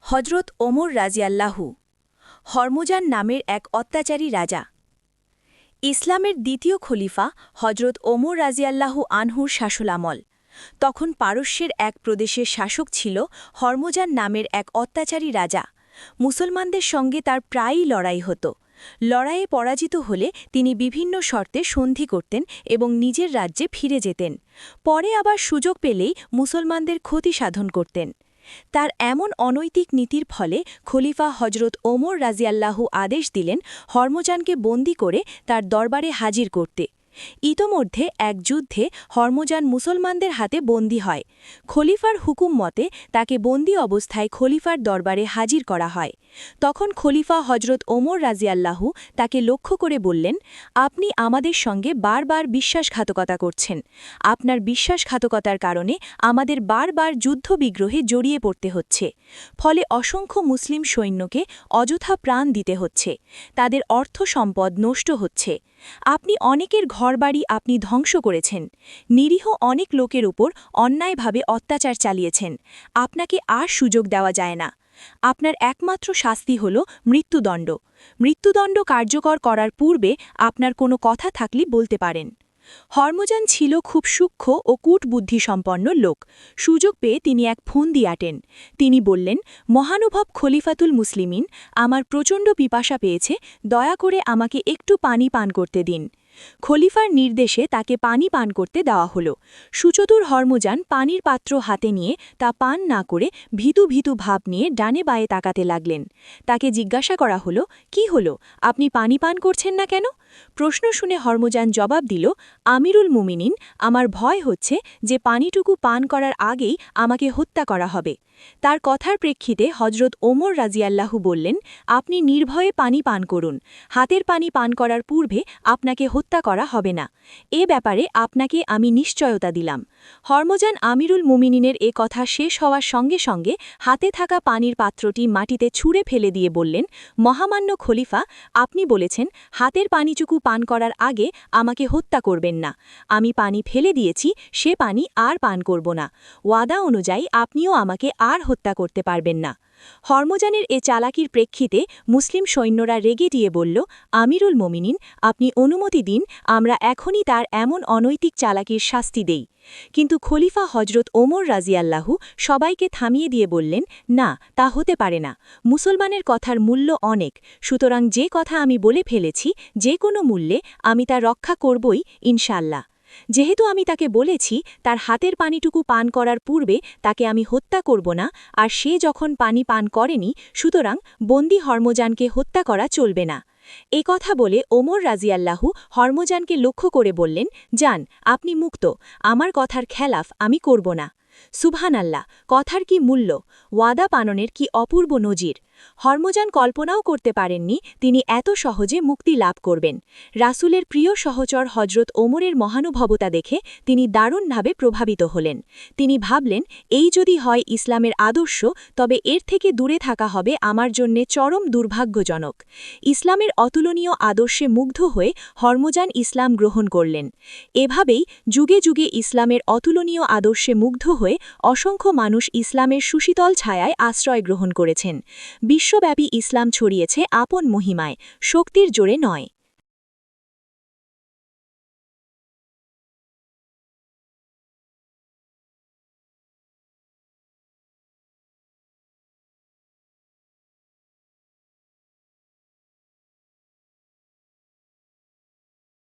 হজরত ওমর রাজিয়াল্লাহু হরমুজান নামের এক অত্যাচারী রাজা। ইসলামের দ্বিতীয় খলিফা হজরত ওমর রাজিয়াল্লাহু আনহুর শাসনামল। তখন পারস্যের এক প্রদেশের শাসক ছিল হরমুজান নামের এক অত্যাচারী রাজা। মুসলমানদের সঙ্গে তার প্রায়ই লড়াই হতো। লড়াইয়ে পরাজিত হলে তিনি বিভিন্ন শর্তে সন্ধি করতেন এবং নিজের রাজ্যে ফিরে যেতেন। পরে আবার সুযোগ পেলেই মুসলমানদের ক্ষতি সাধন করতেন। তার এমন অনৈতিক নীতির ফলে খলিফা হজরত ওমর রাজিয়াল্লাহু আদেশ দিলেন হরমুজানকে বন্দী করে তার দরবারে হাজির করতে। ইতোমধ্যে এক যুদ্ধে হরমুজান মুসলমানদের হাতে বন্দী হয়। খলিফার হুকুম মতে তাকে বন্দী অবস্থায় খলিফার দরবারে হাজির করা হয়। তখন খলিফা হজরত ওমর রাজিয়াল্লাহু তাকে লক্ষ্য করে বললেন, আপনি আমাদের সঙ্গে বারবার বিশ্বাসঘাতকতা করছেন। আপনার বিশ্বাসঘাতকতার কারণে আমাদের বারবার যুদ্ধবিগ্রহে জড়িয়ে পড়তে হচ্ছে। ফলে অসংখ্য মুসলিম সৈন্যকে অযথা প্রাণ দিতে হচ্ছে। তাদের অর্থ সম্পদ নষ্ট হচ্ছে। আপনি অনেকের ঘরবাড়ি আপনি ধ্বংস করেছেন। নিরীহ অনেক লোকের উপর অন্যায়ভাবে অত্যাচার চালিয়েছেন। আপনাকে আর সুযোগ দেওয়া যায় না। আপনার একমাত্র শাস্তি হল মৃত্যুদণ্ড। মৃত্যুদণ্ড কার্যকর করার পূর্বে আপনার কোনো কথা থাকলে বলতে পারেন। হরমুজান ছিল খুব সূক্ষ্ম ও কূটবুদ্ধিসম্পন্ন লোক। সুযোগ পেয়ে তিনি এক ফন্দি আটেন। তিনি বললেন, মহানুভব খলিফাতুল মুসলিমিন, আমার প্রচণ্ড পিপাসা পেয়েছে, দয়া করে আমাকে একটু পানি পান করতে দিন। খলিফার নির্দেশে তাকে পানি পান করতে দেওয়া হল। সুচতুর হরমুজান পানির পাত্র হাতে নিয়ে তা পান না করে ভীতু ভীতু ভাব নিয়ে ডানে বায়ে তাকাতে লাগলেন। তাকে জিজ্ঞাসা করা হলো, কি হলো, আপনি পানি পান করছেন না কেন? প্রশ্ন শুনে হরমুজান জবাব দিল, আমিরুল মুমিনিন, আমার ভয় হচ্ছে যে পানিটুকু পান করার আগেই আমাকে হত্যা করা হবে। তার কথার প্রেক্ষিতে হজরত ওমর রাজিয়াল্লাহু বললেন, আপনি নির্ভয়ে পানি পান করুন। হাতের পানি পান করার পূর্বে আপনাকে হত্যা করা হবে না। এ ব্যাপারে আপনাকে আমি নিশ্চয়তা দিলাম। হরমুজান আমিরুল মুমিনিনের এ কথা শেষ হওয়ার সঙ্গে সঙ্গে হাতে থাকা পানির পাত্রটি মাটিতে ছুঁড়ে ফেলে দিয়ে বললেন, মহামান্য খলিফা, আপনি বলেছেন হাতের পানিটুকু পান করার আগে আমাকে হত্যা করবেন না। আমি পানি ফেলে দিয়েছি, সে পানি আর পান করব না। ওয়াদা অনুযায়ী আপনিও আমাকে আর হত্যা করতে পারবেন না। হরমুজানের এ চালাকির প্রেক্ষিতে মুসলিম সৈন্যরা রেগে দিয়ে বলল, আমিরুল মোমিনিন, আপনি অনুমতি দিন, আমরা এখনই তার এমন অনৈতিক চালাকির শাস্তি দেই। কিন্তু খলিফা হজরত ওমর রাজিয়াল্লাহু সবাইকে থামিয়ে দিয়ে বললেন, না, তা হতে পারে না। মুসলমানের কথার মূল্য অনেক, সুতরাং যে কথা আমি বলে ফেলেছি, যে কোনো মূল্যে আমি তা রক্ষা করবই ইনশাল্লাহ। যেহেতু আমি তাকে বলেছি তার হাতের পানিটুকু পান করার পূর্বে তাকে আমি হত্যা করব না, আর সে যখন পানি পান করেনি, সুতরাং বন্দী হরমুজানকে হত্যা করা চলবে না। এ কথা বলে ওমর রাজিয়াল্লাহু হরমুজানকে লক্ষ্য করে বললেন, যান, আপনি মুক্ত, আমার কথার খেলাফ আমি করব না। সুবহানাল্লাহ, কথার কি মূল্য, ওয়াদা পালনের কি অপূর্ব নজির। হরমুজান কল্পনাও করতে পারেননি তিনি এত সহজে মুক্তি লাভ করবেন। রাসূলের প্রিয় সহচর হজরত ওমরের মহানুভবতা দেখে তিনি দারুণভাবে প্রভাবিত হলেন। তিনি ভাবলেন, এই যদি হয় ইসলামের আদর্শ, তবে এর থেকে দূরে থাকা হবে আমার জন্যে চরম দুর্ভাগ্যজনক। ইসলামের অতুলনীয় আদর্শে মুগ্ধ হয়ে হরমুজান ইসলাম গ্রহণ করলেন। এভাবেই যুগে যুগে ইসলামের অতুলনীয় আদর্শে মুগ্ধ হয়ে অসংখ্য মানুষ ইসলামের সুশীতল ছায়ায় আশ্রয় গ্রহণ করেছেন। বিশ্বব্যাপী ইসলাম ছড়িয়েছে আপন মহিমায়, শক্তির জোরে নয়।